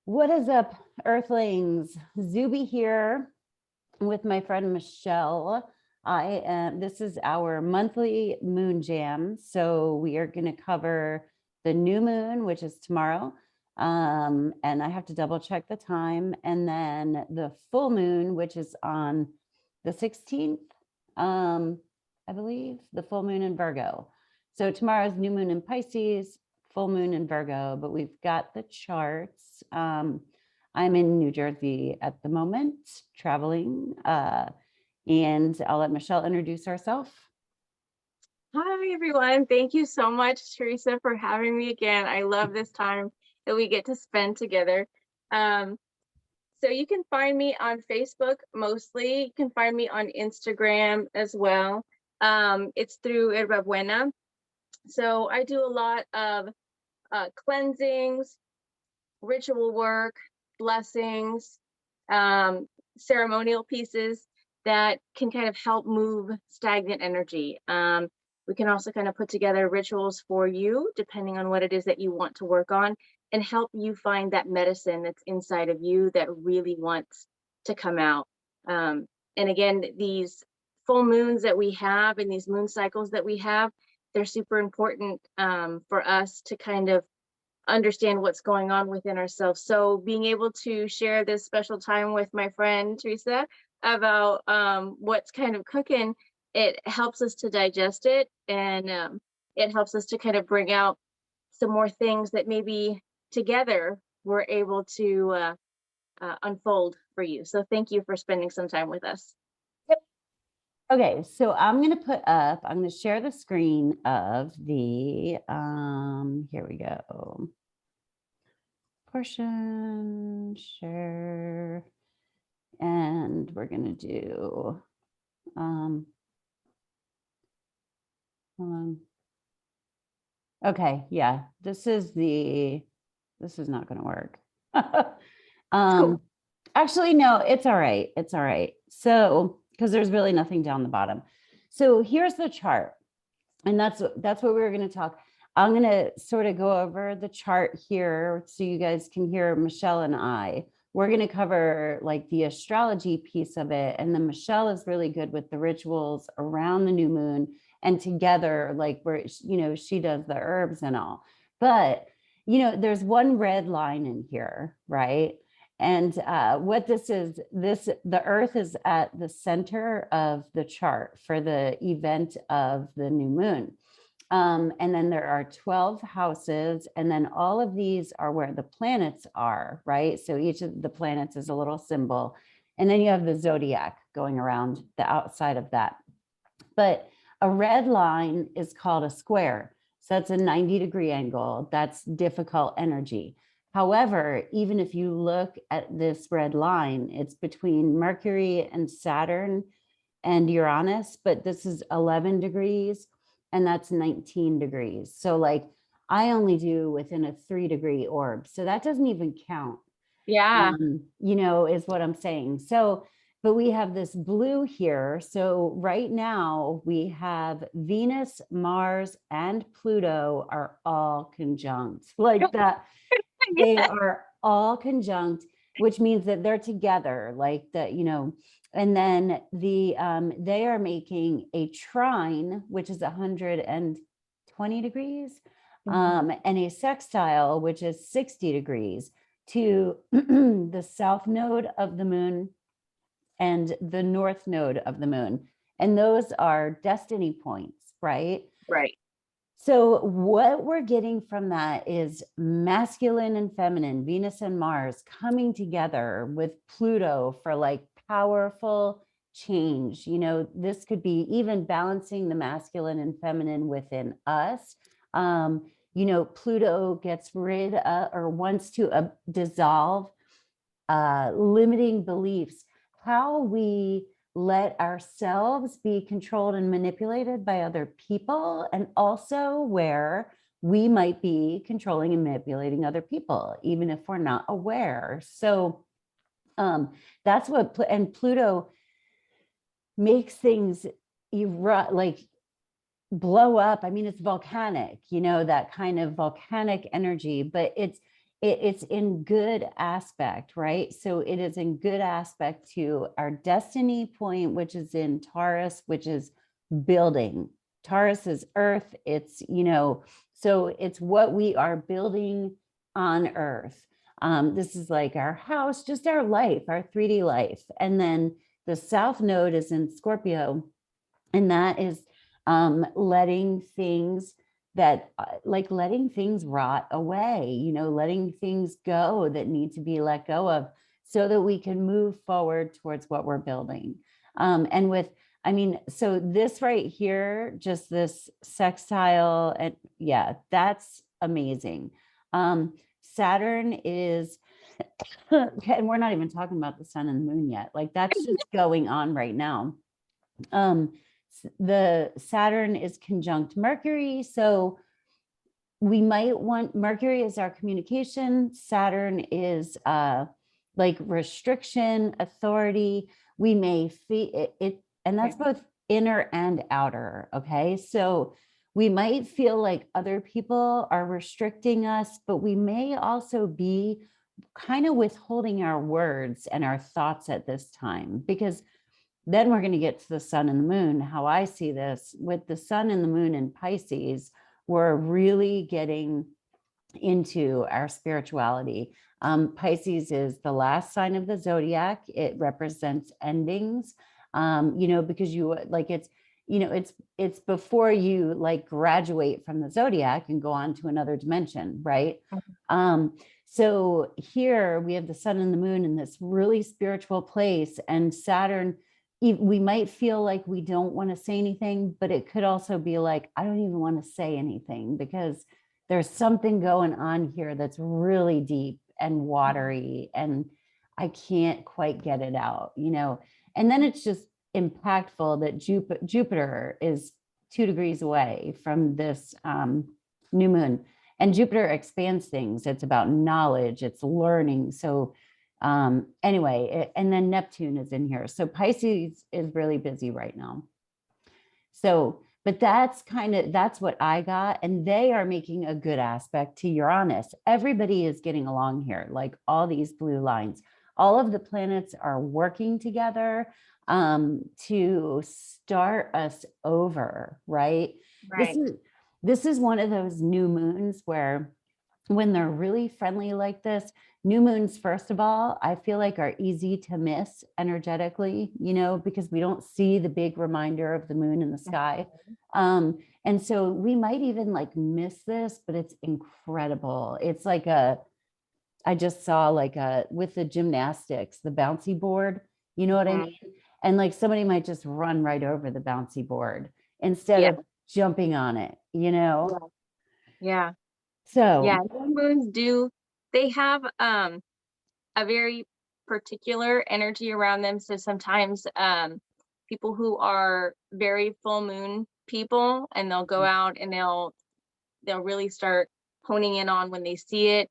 What is up, Earthlings? Zube here with my friend Michelle. This is our monthly moon jam. So we are going to cover the new moon, which is tomorrow. And I have to double check the time. And then the full moon, which is on the 16th, I believe, the full moon in Virgo. So tomorrow's new moon in Pisces, full moon in Virgo, but we've got the charts. I'm in New Jersey at the moment, traveling, and I'll let Michelle introduce herself. Hi, everyone. Thank you so much, Teresa, for having me again. I love this time that we get to spend together. So you can find me on Facebook mostly. You can find me on Instagram as well. It's through Herba Buena. So I do a lot of cleansings, ritual work, blessings, ceremonial pieces that can kind of help move stagnant energy. We can also kind of put together rituals for you, depending on what it is that you want to work on, and help you find that medicine that's inside of you that really wants to come out. And again, these full moons that we have and these moon cycles that we have, they're super important for us to kind of understand what's going on within ourselves. So being able to share this special time with my friend Teresa about what's kind of cooking, it helps us to digest it, and it helps us to kind of bring out some more things that maybe together we're able to unfold for you. So thank you for spending some time with us. Okay, so I'm going to share the screen of the, here we go. Portion, share, and we're going to do, hold on. Okay, yeah, this is not going to work. Cool. Actually, no, it's all right. It's all right. So, because there's really nothing down the bottom. So here's the chart. And that's what we're going to talk. I'm going to sort of go over the chart here so you guys can hear Michelle and I. We're going to cover like the astrology piece of it. And then Michelle is really good with the rituals around the new moon and together, like where, you know, she does the herbs and all. But, you know, there's one red line in here, right? And what this is, the Earth is at the center of the chart for the event of the new moon. And then there are 12 houses, and then all of these are where the planets are, right? So each of the planets is a little symbol. And then you have the zodiac going around the outside of that. But a red line is called a square. So that's a 90-degree angle. That's difficult energy. However, even if you look at this red line, it's between Mercury and Saturn and Uranus, but this is 11 degrees and that's 19 degrees. So like I only do within a 3-degree orb. So that doesn't even count. Yeah. You know, is what I'm saying. So, but we have this blue here. So right now we have Venus, Mars, and Pluto are all conjunct like that. They are all conjunct, which means that they're together, like that, you know, and then they are making a trine, which is 120 degrees, and a sextile, which is 60 degrees to the south node of the moon and the north node of the moon. And those are destiny points, right? Right. So what we're getting from that is masculine and feminine, Venus and Mars coming together with Pluto for like powerful change. You know, this could be even balancing the masculine and feminine within us. You know, Pluto gets rid of or wants to dissolve limiting beliefs, how we let ourselves be controlled and manipulated by other people, and also where we might be controlling and manipulating other people, even if we're not aware. So that's what, and Pluto makes things erupt, like blow up. I mean, it's volcanic, you know, that kind of volcanic energy, but it's in good aspect, right? So it is in good aspect to our destiny point, which is in Taurus, which is building. Taurus is earth. It's, so it's what we are building on earth. This is like our house, just our life, our 3D life. And then the South Node is in Scorpio, and that is letting things letting things rot away, letting things go that need to be let go of so that we can move forward towards what we're building. And with, so this right here, just this sextile, and yeah, that's amazing. Saturn is, and we're not even talking about the sun and the moon yet. Like that's just going on right now. The Saturn is conjunct Mercury. So we might want, Mercury is our communication. Saturn is like restriction, authority. We may feel it, and that's both inner and outer. Okay. So we might feel like other people are restricting us, but we may also be kind of withholding our words and our thoughts at this time, because then we're going to get to the sun and the moon. How I see this with the sun and the moon in Pisces, we're really getting into our spirituality. Pisces is the last sign of the zodiac. It represents endings, because you like it's before you like graduate from the zodiac and go on to another dimension, right? So here we have the sun and the moon in this really spiritual place, and Saturn, we might feel like we don't want to say anything, but it could also be like, I don't even want to say anything because there's something going on here that's really deep and watery, and I can't quite get it out, And then it's just impactful that Jupiter is 2 degrees away from this new moon, and Jupiter expands things. It's about knowledge, it's learning. So anyway, and then Neptune is in here. So Pisces is really busy right now. So, but that's what I got. And they are making a good aspect to Uranus. Everybody is getting along here, like all these blue lines. All of the planets are working together to start us over, right? Right. This is one of those new moons where when they're really friendly like this, new moons, first of all, I feel like are easy to miss energetically, because we don't see the big reminder of the moon in the sky. And so we might even like miss this, but it's incredible. It's like I just saw with the gymnastics, the bouncy board, you know what I mean? And like somebody might just run right over the bouncy board instead of jumping on it, Yeah. So yeah, new moons they have a very particular energy around them. So sometimes people who are very full moon people, and they'll go out and they'll really start honing in on when they see it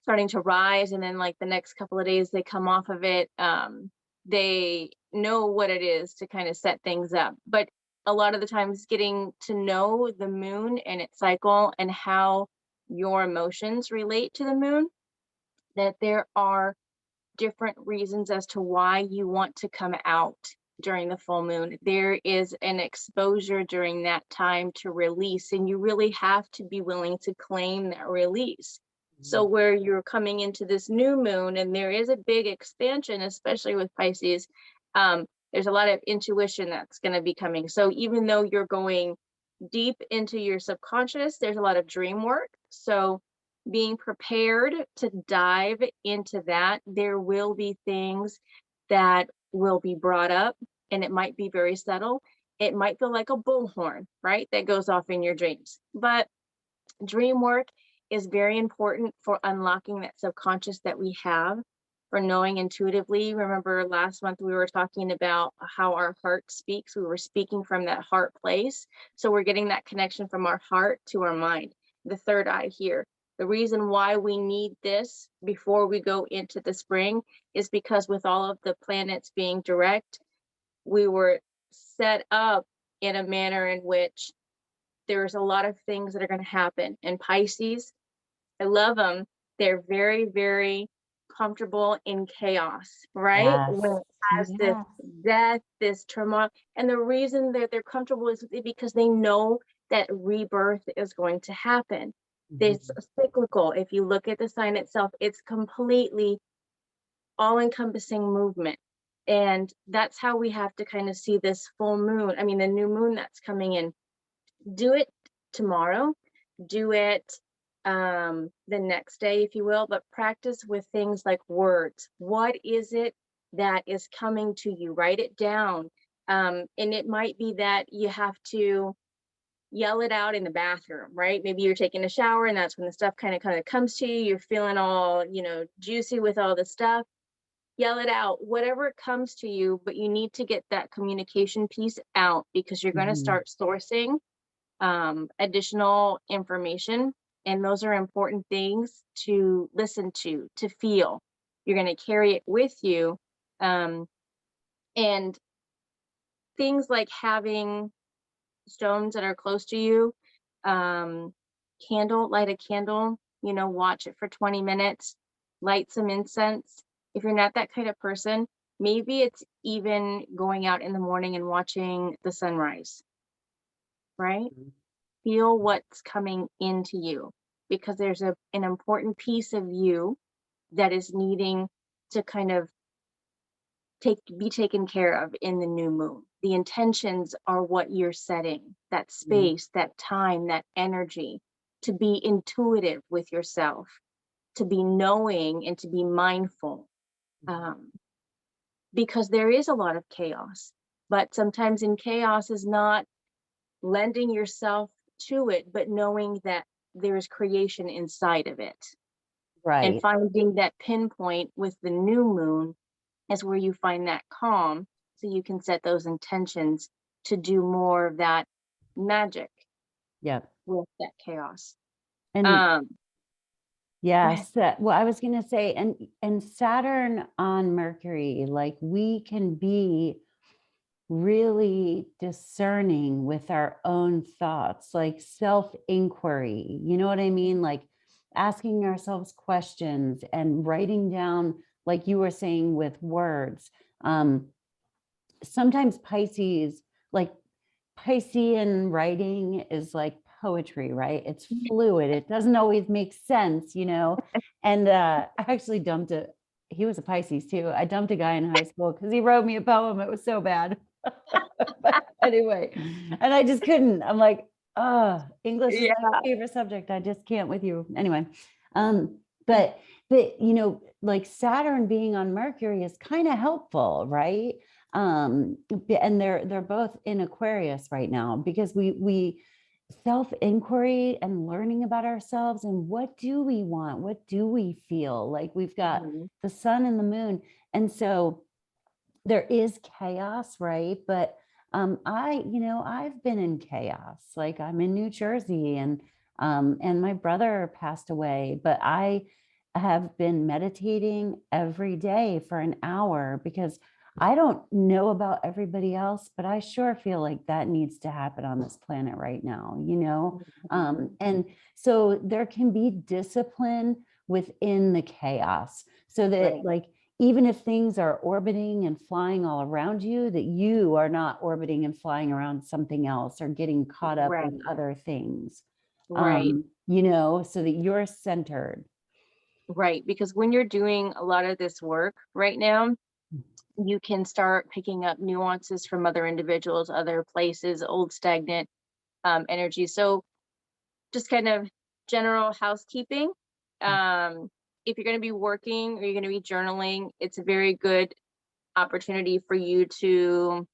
starting to rise, and then like the next couple of days they come off of it. They know what it is to kind of set things up, but a lot of the times getting to know the moon and its cycle and how your emotions relate to the moon, that there are different reasons as to why you want to come out during the full moon. There is an exposure during that time to release, and you really have to be willing to claim that release. So where you're coming into this new moon and there is a big expansion, especially with Pisces, there's a lot of intuition that's going to be coming. So even though you're going deep into your subconscious, there's a lot of dream work. So being prepared to dive into that, there will be things that will be brought up, and it might be very subtle. It might feel like a bullhorn, right? That goes off in your dreams. But dream work is very important for unlocking that subconscious that we have, for knowing intuitively. Remember last month we were talking about how our heart speaks. We were speaking from that heart place. So we're getting that connection from our heart to our mind, the third eye here. The reason why we need this before we go into the spring is because with all of the planets being direct, we were set up in a manner in which there's a lot of things that are going to happen. And Pisces, I love them, They're very, very comfortable in chaos, right? When Yes. it has this Yes. death, this turmoil. And the reason that they're comfortable is because they know that rebirth is going to happen. It's Mhm. cyclical. If you look at the sign itself, it's completely all-encompassing movement. And that's how we have to kind of see this full moon. I mean, the new moon that's coming in. Do it tomorrow, do it the next day, if you will, but practice with things like words. What is it that is coming to you? Write it down. And it might be that you have to yell it out in the bathroom, right? Maybe you're taking a shower and that's when the stuff kind of comes to you. You're feeling all, juicy with all the stuff. Yell it out, whatever comes to you, but you need to get that communication piece out because you're going to Mhm. start sourcing additional information. And those are important things to listen to feel. You're going to carry it with you. Um, and things like having stones that are close to you, um, light a candle, watch it for 20 minutes, light some incense. If you're not that kind of person, maybe it's even going out in the morning and watching the sunrise, right? Feel what's coming into you because there's an important piece of you that is needing to kind of be taken care of in the new moon. The intentions are what you're setting, that Mhm. space, that time, that energy, to be intuitive with yourself, to be knowing and to be mindful, um, because there is a lot of chaos, but sometimes in chaos is not lending yourself to it, but knowing that there's creation inside of it. And Right. finding that pinpoint with the new moon is where you find that calm so you can set those intentions to do more of that magic Yep. with that chaos. And Um, go ahead. yes, well, I was going to say, and Saturn on Mercury, like we can be really discerning with our own thoughts, like self-inquiry. You know what I mean? Like asking ourselves questions and writing down, like you were saying, with words. Um, Sometimes Pisces, like Piscean writing is like poetry, right? It's fluid. It doesn't always make sense, you know? And I actually dumped a, he was a Pisces too. I dumped a guy in high school because he wrote me a poem. It was so bad. But anyway, and I just couldn't. I'm like, oh, English is my Yeah. favorite subject. I just can't with you. Anyway, um, but you know, like Saturn being on Mercury is kind of helpful, right? And they're both in Aquarius right now because we self-inquiry and learning about ourselves and what do we want? What do we feel? Like we've got Mhm. the sun and the moon. And so there is chaos, right? But I've been in chaos. Like I'm in New Jersey and my brother passed away, but I have been meditating every day for an hour because I don't know about everybody else, but I sure feel like that needs to happen on this planet right now, you know? Mhm. And so there can be discipline within the chaos so that Right. like even if things are orbiting and flying all around you, that you are not orbiting and flying around something else or getting caught up Right. in other things, Right. so that you're centered. Right. Because when you're doing a lot of this work right now, you can start picking up nuances from other individuals, other places, old stagnant energy. So just kind of general housekeeping. Um, if you're going to be working or you're going to be journaling, it's a very good opportunity for you to,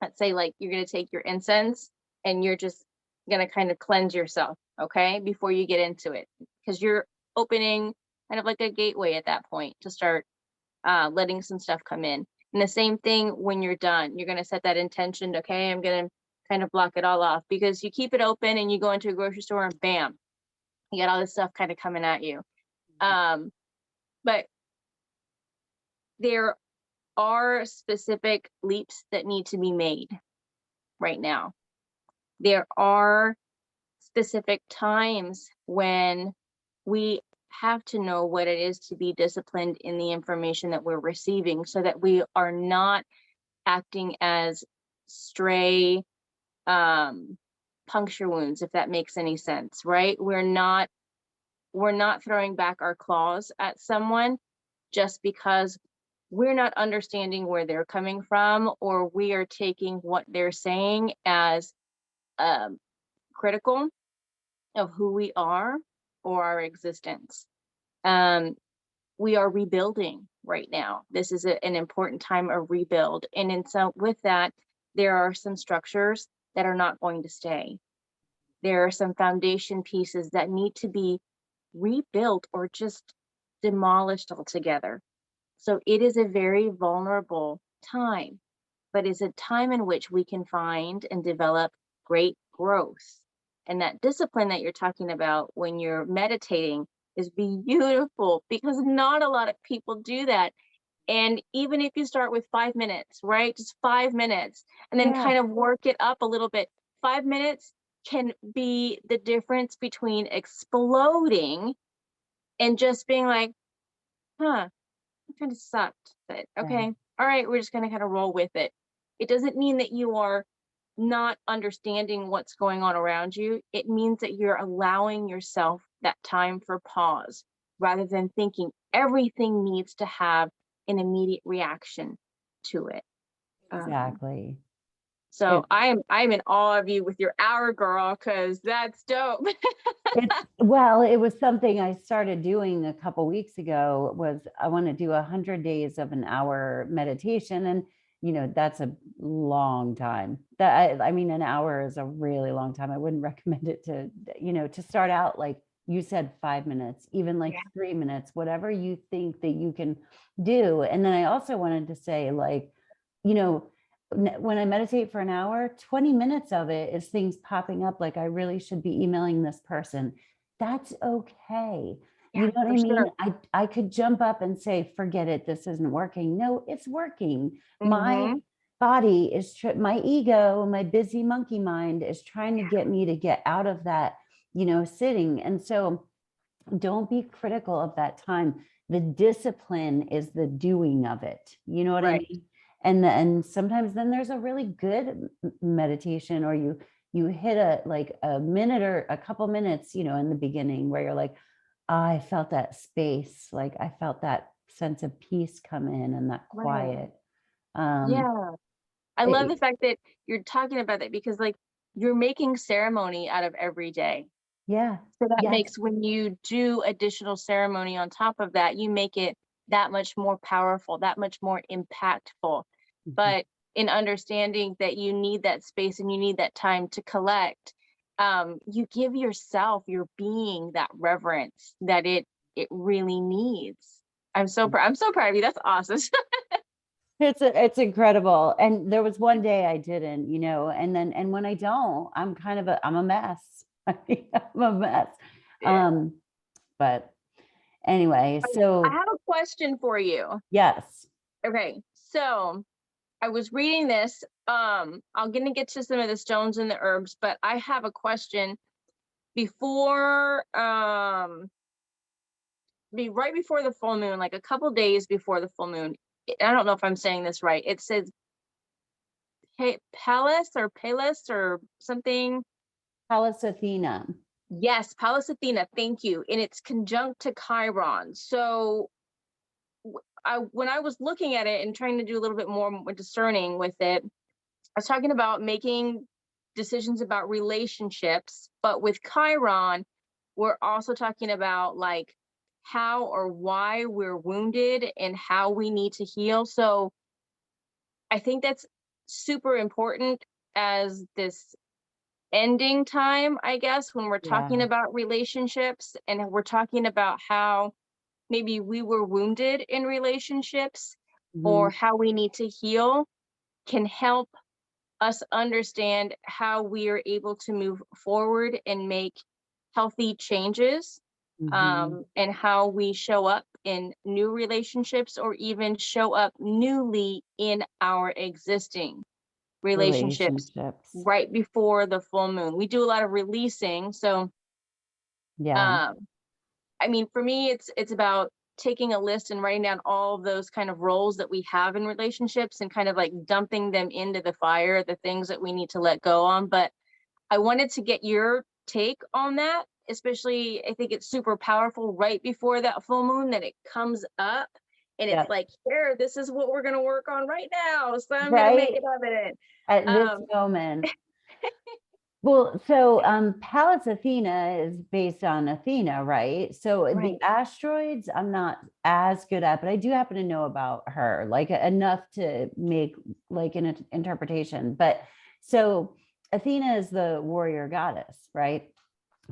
let's say, like you're going to take your incense and you're just going to kind of cleanse yourself, okay, before you get into it, because you're opening kind of like a gateway at that point to start letting some stuff come in. And the same thing when you're done, you're going to set that intention, okay, I'm going to kind of block it all off because you keep it open and you go into a grocery store and bam, you got all this stuff kind of coming at you. Um, but there are specific leaps that need to be made right now. There are specific times when we have to know what it is to be disciplined in the information that we're receiving, so that we are not acting as stray puncture wounds, if that makes any sense, right? We're not throwing back our claws at someone just because we're not understanding where they're coming from, or we are taking what they're saying as critical of who we are or our existence. We are rebuilding right now. This is an important time of rebuild. And so with that, there are some structures that are not going to stay. There are some foundation pieces that need to be rebuilt or just demolished altogether. So it is a very vulnerable time, but it's a time in which we can find and develop great growth. And that discipline that you're talking about when you're meditating is beautiful, because not a lot of people do that. And even if you start with 5 minutes, right? Just 5 minutes, and then Yeah. kind of work it up a little bit. 5 minutes can be the difference between exploding and just being like, huh, it kind of sucked, but okay. All right, we're just going to kind of roll with it. It doesn't mean that you are not understanding what's going on around you. It means that you're allowing yourself that time for pause, rather than thinking everything needs to have an immediate reaction to it. Exactly. So I'm in awe of you with your hour, girl, because that's dope. Well, it was something I started doing a couple weeks ago. Was I want to do 100 days of an hour meditation, and that's a long time. I mean, an hour is a really long time. I wouldn't recommend it to start out, like you said, 5 minutes, even like 3 minutes, whatever you think that you can do. And then I also wanted to say, like, when I meditate for an hour, 20 minutes of it is things popping up like I really should be emailing this person. That's okay. You know what I mean? Sure. I could jump up and say, forget it, this isn't working. No, it's working. My body is, my ego, my busy monkey mind is trying to get me to get out of that, sitting. And so don't be critical of that time. The discipline is the doing of it. You know what I mean? And sometimes then there's a really good meditation, or you hit a minute or a couple minutes, in the beginning, where you're like, I felt that space, like I felt that sense of peace come in, and that quiet. Yeah. I love the fact that you're talking about that, because like you're making ceremony out of every day. Yeah. So that makes, when you do additional ceremony on top of that, you make it that much more powerful, that much more impactful. But in understanding that you need that space and you need that time to collect, you give yourself, your being, that reverence that it really needs. I'm so proud of you. That's awesome. It's incredible. And there was one day I didn't, and when I don't, I'm a mess. I'm a mess. But anyway, so I have a question for you. yes. Okay, so I was reading this. I'm gonna get to some of the stones and the herbs, but I have a question. Before right before the full moon, like a couple days before the full moon, I don't know if I'm saying this right. It says Pallas or something. Pallas Athena. Yes, Pallas Athena, thank you. And it's conjunct to Chiron. So when I was looking at it and trying to do a little bit more discerning with it, I was talking about making decisions about relationships, but with Chiron, we're also talking about like how or why we're wounded and how we need to heal. So I think that's super important as this ending time, I guess, when we're talking about relationships, and we're talking about how maybe we were wounded in relationships, or how we need to heal, can help us understand how we are able to move forward and make healthy changes, and how we show up in new relationships, or even show up newly in our existing relationships right before the full moon. We do a lot of releasing. So I mean, for me, it's about taking a list and writing down all of those kind of roles that we have in relationships and kind of like dumping them into the fire, the things that we need to let go on. But I wanted to get your take on that, especially I think it's super powerful right before that full moon that it comes up and Yeah. it's like, here, this is what we're going to work on right now. So I'm going to make Right. it evident. At this Um, moment. Well, so Pallas Athena is based on Athena, right? So the right. asteroids, I'm not as good at, but I do happen to know about her, like enough to make like an interpretation. But so Athena is the warrior goddess, right?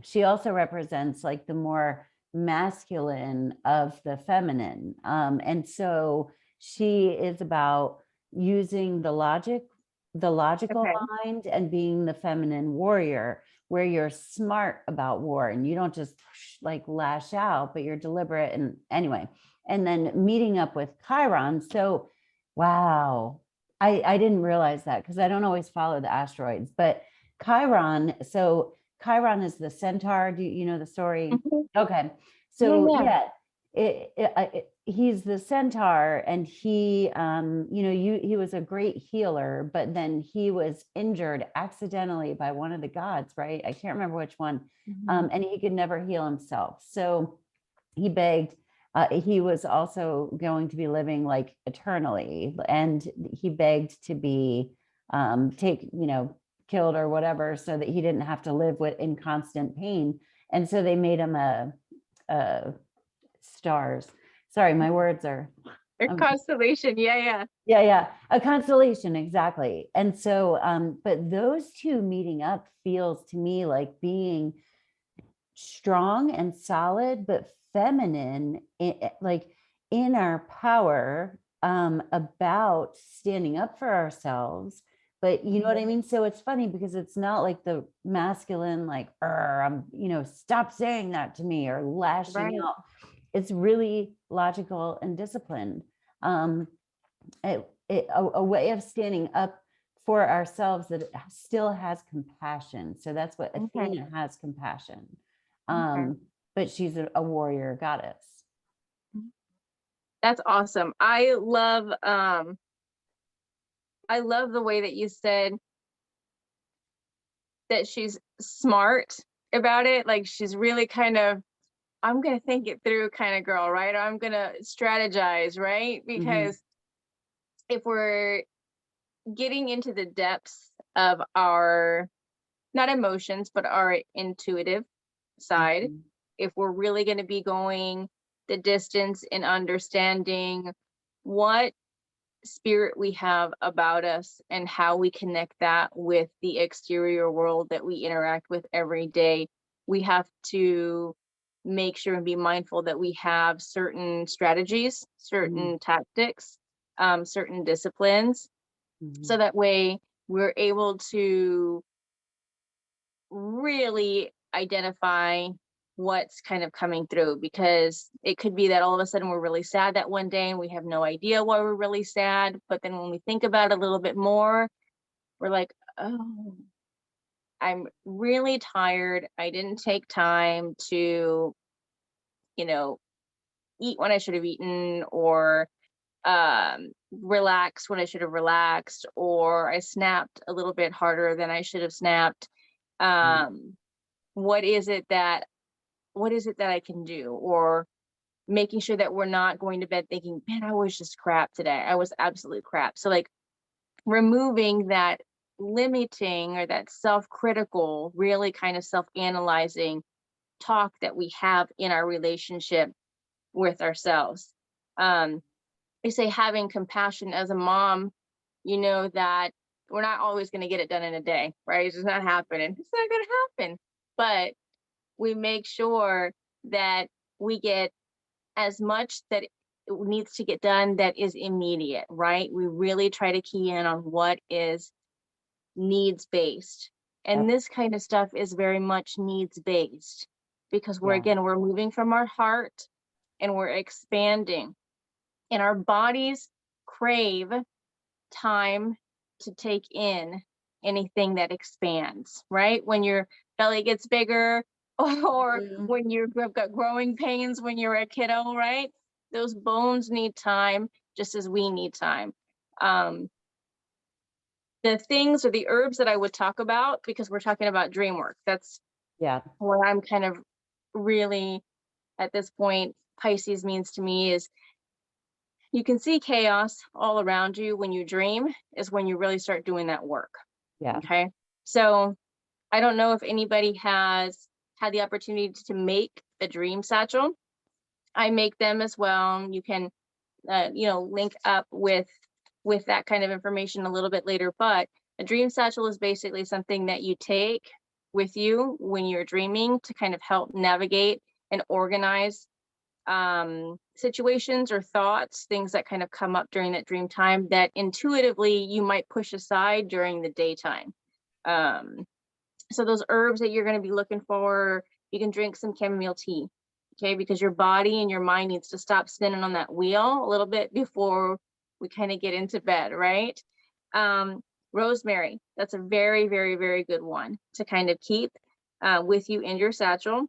She also represents like the more masculine of the feminine. And so she is about using the logical Okay. mind and being the feminine warrior, where you're smart about war and you don't just like lash out, but you're deliberate. And anyway, and then meeting up with Chiron. So, wow, I didn't realize that because I don't always follow the asteroids, but Chiron. So Chiron is the centaur. Do you know the story? Mhm. Okay. Yeah, So yeah. yeah, he's the centaur, and he, he was a great healer, but then he was injured accidentally by one of the gods, right? I can't remember which one. Mhm. And he could never heal himself. So he begged. He was also going to be living like eternally, and he begged to be killed or whatever, so that he didn't have to live in constant pain. And so they made him a stars. Sorry, my words are. Or constellation. Yeah, yeah. Yeah, a constellation, exactly. And so, but those two meeting up feels to me like being strong and solid, but feminine, like in our power, about standing up for ourselves. But you know what I mean? So it's funny because it's not like the masculine, like, I'm, stop saying that to me or lashing Right. out. It's really logical and disciplined. Um, a way of standing up for ourselves that still has compassion. So that's what Okay. Athena has, compassion. Okay. But she's a warrior goddess. That's awesome. I love the way that you said that she's smart about it. Like she's really kind of, I'm gonna think it through kind of girl, right? Or I'm gonna strategize, right? Mhm, Because if we're getting into the depths of our, not emotions, but our intuitive side, mhm, if we're really going to be going the distance in understanding what spirit we have about us and how we connect that with the exterior world that we interact with every day, we have to make sure and be mindful that we have certain strategies, mhm, certain tactics, certain disciplines, mhm. so that way we're able to really identify what's kind of coming through, because it could be that all of a sudden we're really sad that one day and we have no idea why we're really sad, but then when we think about it a little bit more, we're like, oh, I'm really tired, I didn't take time to, you know eat when I should have eaten, or relax when I should have relaxed, or I snapped a little bit harder than I should have snapped. Right. um what is it that I can do? Or making sure that we're not going to bed thinking, man, I was just crap today, I was absolute crap. So like removing that limiting or that self-critical, really kind of self-analyzing talk that we have in our relationship with ourselves. um I say having compassion as a mom, that we're not always going to get it done in a day, right? It's just not happening. It's not going to happen. But we make sure that we get as much that it needs to get done that is immediate, right? We really try to key in on what is needs based. And Yep. this kind of stuff is very much needs based, because Yeah. we're moving from our heart and we're expanding, and our bodies crave time to take in anything that expands, right? When your belly gets bigger, or Mhm. when you've got growing pains when you're a kiddo, right? Those bones need time just as we need time. Um, the things or the herbs that I would talk about, because we're talking about dream work, that's Yeah. what I'm kind of really at this point, Pisces means to me is you can see chaos all around you when you dream, is when you really start doing that work. Yeah. Okay. So I don't know if anybody has had the opportunity to make a dream satchel. I make them as well. You can, link up with that kind of information a little bit later. But a dream satchel is basically something that you take with you when you're dreaming to kind of help navigate and organize situations or thoughts, things that kind of come up during that dream time that intuitively you might push aside during the daytime. Um, so those herbs that you're going to be looking for, you can drink some chamomile tea, okay? Because your body and your mind needs to stop spinning on that wheel a little bit before we kind of get into bed, right? Um, Rosemary, that's a very, very, very good one to kind of keep with you in your satchel.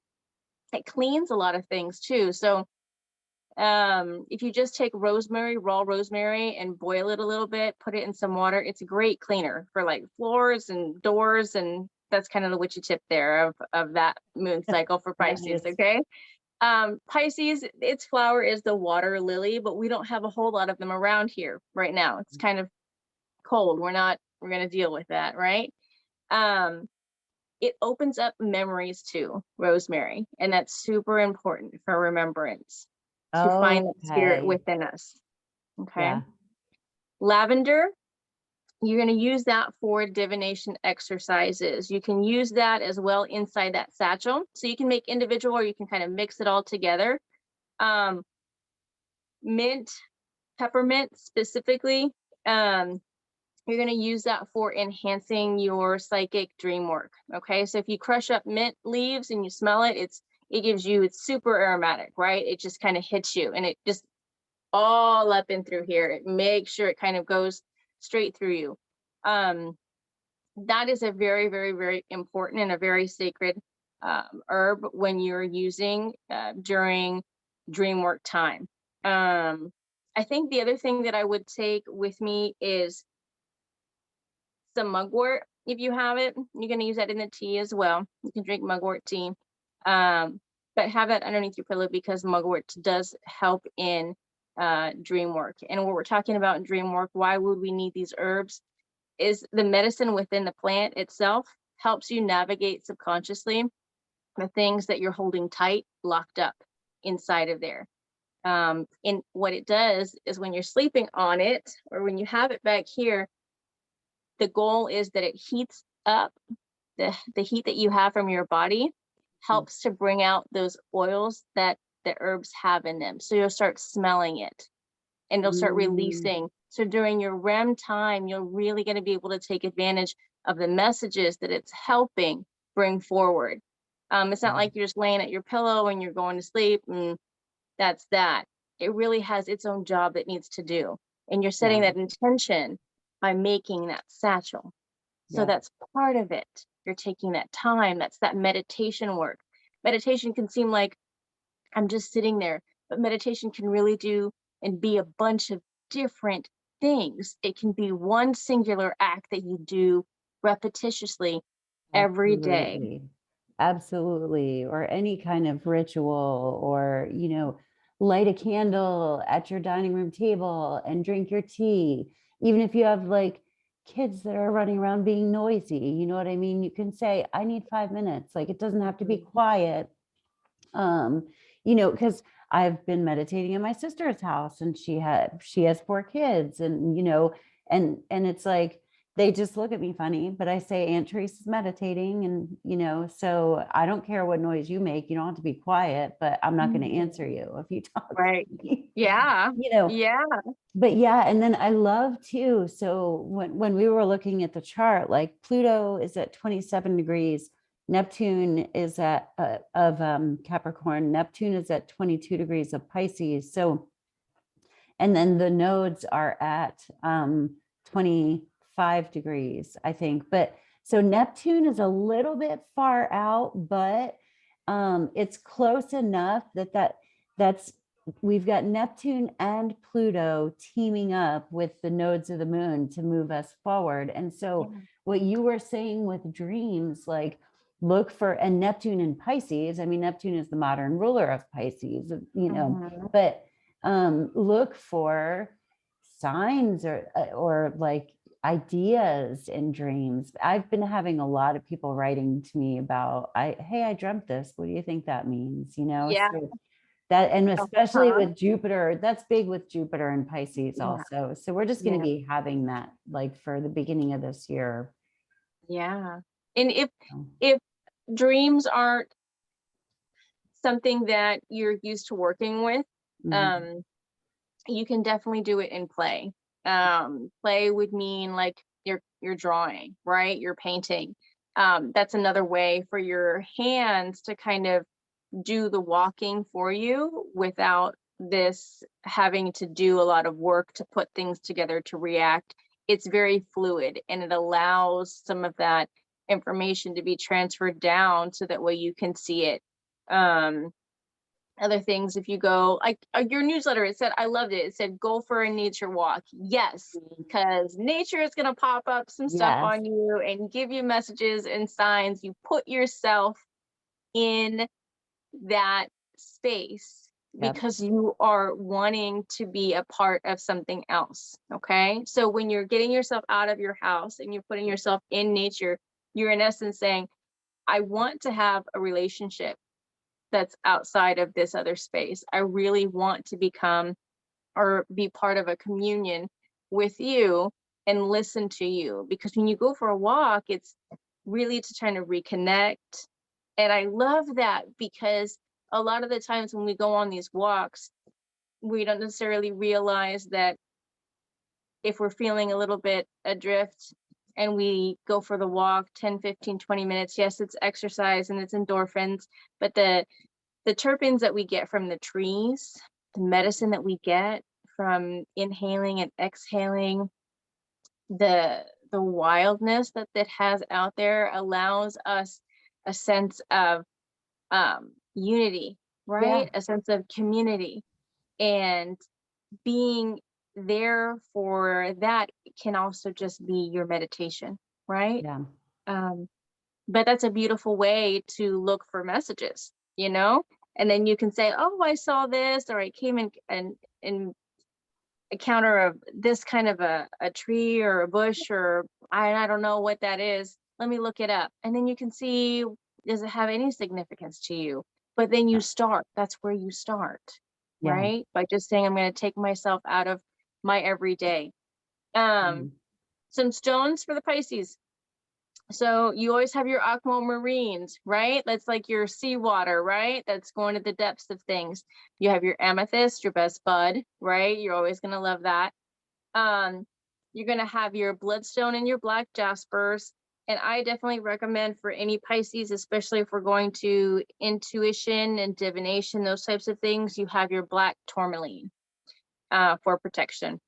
It cleans a lot of things too. So if you just take rosemary, raw rosemary, and boil it a little bit, put it in some water, it's a great cleaner for like floors and doors. And that's kind of the witchy tip there of that moon cycle for Pisces. Nice. Okay. Pisces, its flower is the water lily, but we don't have a whole lot of them around here right now. It's kind of cold. We're going to deal with that. Right. Um, it opens up memories too, rosemary, and that's super important for remembrance to find that spirit Okay. within us. Okay. Yeah. Lavender, you're going to use that for divination exercises. You can use that as well inside that satchel. So you can make individual or you can kind of mix it all together. Um, mint, peppermint specifically, you're going to use that for enhancing your psychic dream work. Okay. So if you crush up mint leaves and you smell it, it gives you, it's super aromatic, right? It just kind of hits you and it just all up and through here. It makes sure it kind of goes straight through you. That is a very, very, very important and a very sacred herb when you're using during dream work time. I think the other thing that I would take with me is some mugwort. If you have it, you're going to use that in the tea as well. You can drink mugwort tea, but have that underneath your pillow because mugwort does help in dream work. And what we're talking about in dream work, why would we need these herbs? Is the medicine within the plant itself helps you navigate subconsciously the things that you're holding tight, locked up inside of there. And what it does is when you're sleeping on it or when you have it back here, the goal is that it heats up the heat that you have from your body helps to bring out those oils that the herbs have in them. So you'll start smelling it and you'll start Mm, releasing. So during your REM time, you're really going to be able to take advantage of the messages that it's helping bring forward. It's not yeah. like you're just laying at your pillow and you're going to sleep and that's that. It really has its own job that needs to do. And you're setting Yeah. that intention by making that satchel. So Yeah. that's part of it. You're taking that time. That's that meditation work. Meditation can seem like I'm just sitting there, but meditation can really do and be a bunch of different things. It can be one singular act that you do repetitiously every day. Absolutely. Absolutely. Or any kind of ritual, or, light a candle at your dining room table and drink your tea. Even if you have like kids that are running around being noisy, you know what I mean? You can say, I need 5 minutes. Like it doesn't have to be quiet. um because I've been meditating in my sister's house, and she has 4 kids, and and it's like they just look at me funny, but I say Aunt Teresa's meditating, and so I don't care what noise you make. You don't have to be quiet, but I'm not going to answer Mhm. you if you talk to Right. me. Yeah. you know Yeah. but yeah, and then I love too, so when we were looking at the chart, like Pluto is at 27 degrees, Neptune is at of Capricorn, Neptune is at 22 degrees of Pisces. So, and then the nodes are at 25 degrees, I think. But so Neptune is a little bit far out, but it's close enough that's we've got Neptune and Pluto teaming up with the nodes of the moon to move us forward. And so what you were saying with dreams, like look for, and Neptune in Pisces, I mean, Neptune is the modern ruler of Pisces, you know, but look for signs or like ideas in dreams. I've been having a lot of people writing to me about, hey, I dreamt this. What do you think that means? You know, Yeah. so that, and especially Uh-huh. with Jupiter, that's big with Jupiter and Pisces Yeah. also. So we're just going to be having that like for the beginning of this year. Yeah. And So, if dreams aren't something that you're used to working with, mhm. you can definitely do it in play. Play would mean like you're drawing, right? You're painting. That's another way for your hands to kind of do the walking for you without this having to do a lot of work to put things together to react. It's very fluid and it allows some of that information to be transferred down so that way you can see it. Other things, if you go like your newsletter, it said, I loved it. It said, go for a nature walk. Yes, because nature is going to pop up some stuff Yes. on you and give you messages and signs. You put yourself in that space because you are wanting to be a part of something else. Okay. So when you're getting yourself out of your house and you're putting yourself in nature, you're in essence saying, I want to have a relationship that's outside of this other space. I really want to become or be part of a communion with you and listen to you. Because when you go for a walk, it's really to try to reconnect. And I love that because a lot of the times when we go on these walks, we don't necessarily realize that if we're feeling a little bit adrift and we go for the walk 10, 15, 20 minutes, yes, it's exercise and it's endorphins, but the terpenes that we get from the trees, the medicine that we get from inhaling and exhaling, the wildness that has out there allows us a sense of unity, right? A sense of community, and being there for that can also just be your meditation, right? Yeah. But that's a beautiful way to look for messages, you know? And then you can say, oh, I saw this, or I came in and encounter of this kind of a tree or a bush, or I don't know what that is. Let me look it up. And then you can see, does it have any significance to you? But then you start, that's where you start, Yeah. right? By just saying, I'm going to take myself out of my everyday. Some stones for the Pisces. So you always have your aquamarines, right? That's like your seawater, right? That's going to the depths of things. You have your amethyst, your best bud, right? You're always going to love that. You're going to have your bloodstone and your black jaspers. And I definitely recommend for any Pisces, especially if we're going to intuition and divination, those types of things, you have your black tourmaline for protection.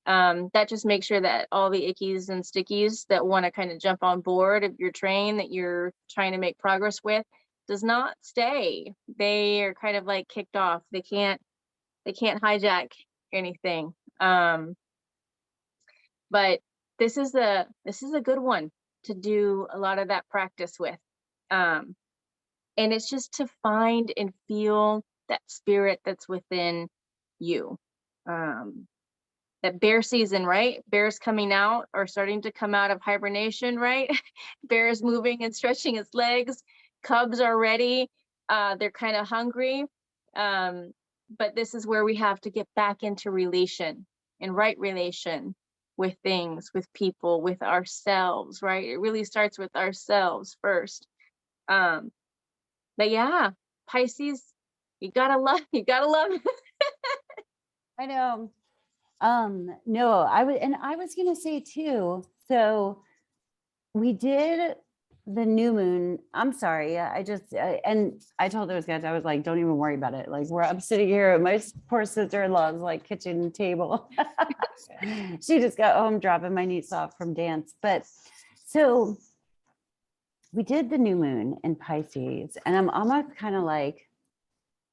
That just makes sure that all the ickies and stickies that want to kind of jump on board of your train that you're trying to make progress with does not stay. They are kind of like kicked off. They can't hijack anything. But this is a good one to do a lot of that practice with. And it's just to find and feel that spirit that's within you. That bear season, right? Bears coming out or starting to come out of hibernation, right? Bears moving and stretching its legs. Cubs are ready. They're kind of hungry. But this is where we have to get back into relation and right relation with things, with people, with ourselves, right? It really starts with ourselves first. But yeah, Pisces, you gotta love it. I know. No, I was gonna say too, so we did the new moon. I'm sorry. And I told those guys, I was like, don't even worry about it. Like, I'm sitting here at my poor sister-in-law's like kitchen table. She just got home dropping my niece off from dance. But so we did the new moon in Pisces, and I'm almost kind of like,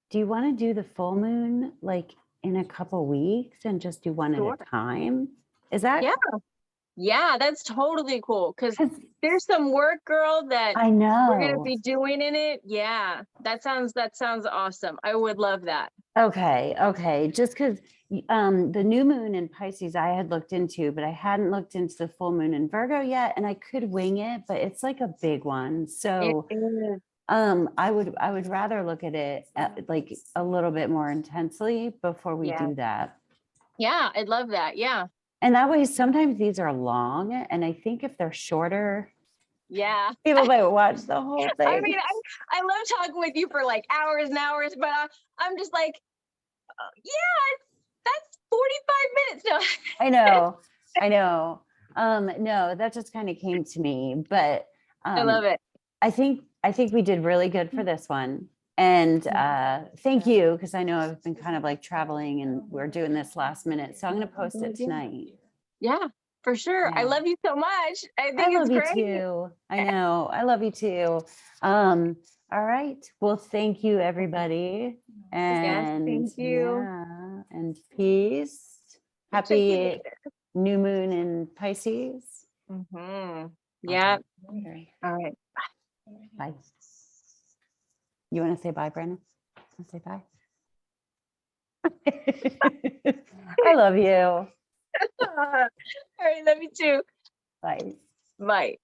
do you want to do the full moon like in a couple weeks and just do one Sure. at a time? Is that? Yeah. Yeah, that's totally cool. Because 'Cause there's some work, girl, that I we're gonna know. be doing in it. Yeah, that sounds awesome. I would love that. Okay, okay. Just because the new moon in Pisces I had looked into, but I hadn't looked into the full moon in Virgo yet, and I could wing it, but it's like a big one. So It is. I would rather look at it like a little bit more intensely before we Yeah. do that. Yeah, I'd love that. Yeah. And that way, sometimes these are long, and I think if they're shorter, Yeah. people might watch the whole thing. I mean, I love talking with you for like hours and hours, but I'm just like, yeah, that's 45 minutes. No. I know, I know. No, that just kind of came to me, but I love it. I think we did really good for this one. And thank you, because I know I've been kind of like traveling and we're doing this last minute. So I'm going to post it tonight. Yeah, for sure. I Yeah. love you so much. I think I it's love you great. too. I know. I love you too. All right. Well, thank you, everybody. And thank you. yeah, and peace. Check you Happy later. new moon in Pisces. Yeah. Okay. All right. Bye. You want to say bye, Brandon? Want to say bye? I love you. All right. Love you too. Bye. Bye.